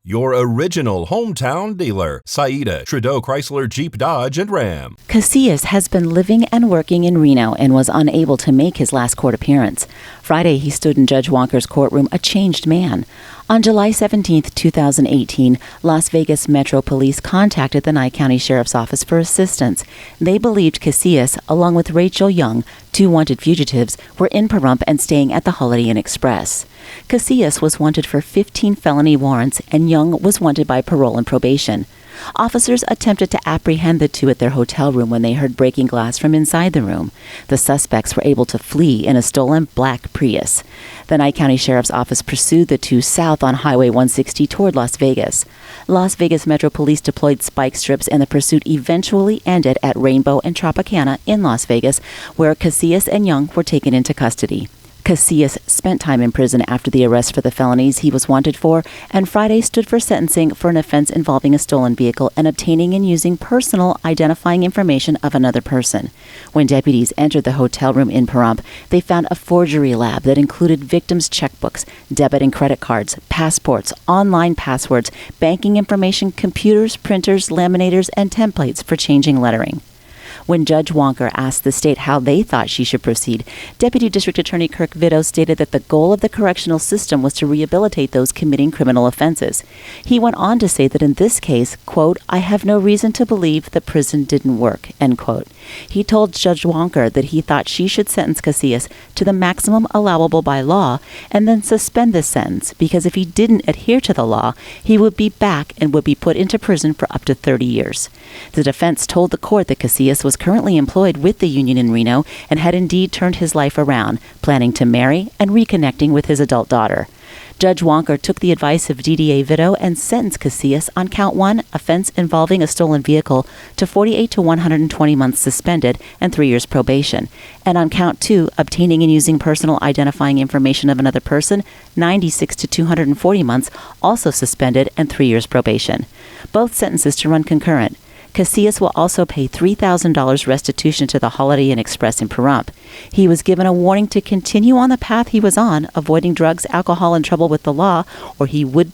Your original hometown dealer, Saida, Trudeau Chrysler Jeep Dodge and Ram. Casillas has been living and working in Reno and was unable to make his last court appearance. Friday, he stood in Judge Wonker's courtroom a changed man. On July 17, 2018, Las Vegas Metro Police contacted the Nye County Sheriff's Office for assistance. They believed Casillas, along with Rachel Young, two wanted fugitives, were in Pahrump and staying at the Holiday Inn Express. Casillas was wanted for 15 felony warrants, and Young was wanted by parole and probation. Officers attempted to apprehend the two at their hotel room when they heard breaking glass from inside the room. The suspects were able to flee in a stolen black Prius. The Nye County Sheriff's Office pursued the two south on Highway 160 toward Las Vegas. Las Vegas Metro Police deployed spike strips, and the pursuit eventually ended at Rainbow and Tropicana in Las Vegas, where Casillas and Young were taken into custody. Casillas spent time in prison after the arrest for the felonies he was wanted for, and Friday stood for sentencing for an offense involving a stolen vehicle and obtaining and using personal identifying information of another person. When deputies entered the hotel room in Pahrump, they found a forgery lab that included victims' checkbooks, debit and credit cards, passports, online passwords, banking information, computers, printers, laminators, and templates for changing lettering. When Judge Wonker asked the state how they thought she should proceed, Deputy District Attorney Kirk Vito stated that the goal of the correctional system was to rehabilitate those committing criminal offenses. He went on to say that in this case, quote, "I have no reason to believe the prison didn't work," end quote. He told Judge Wonker that he thought she should sentence Casillas to the maximum allowable by law and then suspend this sentence, because if he didn't adhere to the law, he would be back and would be put into prison for up to 30 years. The defense told the court that Casillas was currently employed with the union in Reno and had indeed turned his life around, planning to marry and reconnecting with his adult daughter. Judge Wonker took the advice of DDA Vito and sentenced Casillas on count 1, offense involving a stolen vehicle, to 48 to 120 months suspended and 3 years probation, and on count 2, obtaining and using personal identifying information of another person, 96 to 240 months, also suspended and 3 years probation. Both sentences to run concurrent. Casillas will also pay $3,000 restitution to the Holiday Inn Express in Pahrump. He was given a warning to continue on the path he was on, avoiding drugs, alcohol, and trouble with the law, or he would